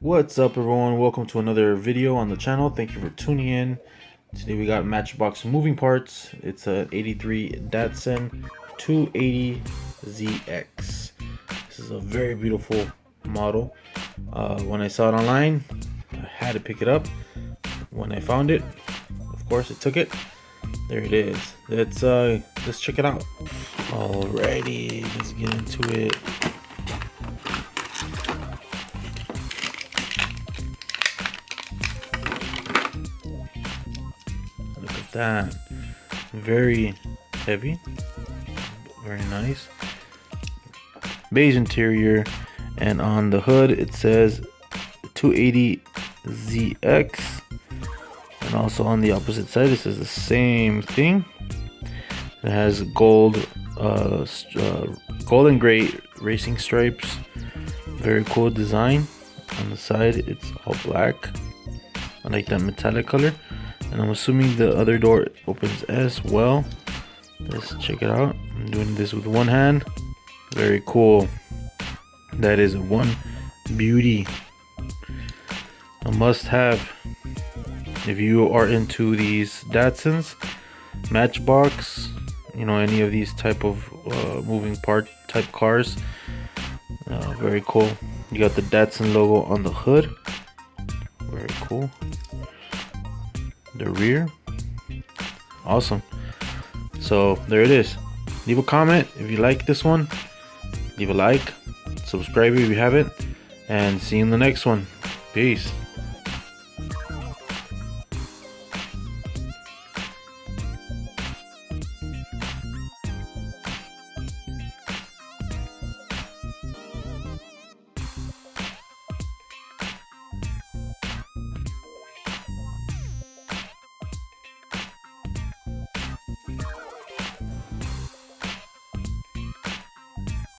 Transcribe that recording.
What's up, everyone? Welcome to another video on the channel. Thank you for tuning in. Today we got MBX Moving Parts. It's a 83 Datsun 280ZX. This is a very beautiful model. When I saw it online, I had to pick it up. When I found it, of course I took it. There it is. Let's check it out. Alrighty, let's get into it. Look at that. Very heavy. Very nice. Beige interior, and on the hood it says 280ZX, and also on the opposite side it says the same thing. It has gold and gray racing stripes. Very cool design. On the side it's all black. I like that metallic color. And I'm assuming the other door opens as well. Let's check it out. I'm doing this with one hand. Very cool. That is one beauty. A must have if you are into these Datsuns, Matchbox, you know, any of these type of moving part type cars. Very cool. You got the Datsun logo on the hood. Very cool. The rear, awesome. So there it is. Leave a comment if you like this one. Leave a like, subscribe if you haven't, and see you in the next one. Peace.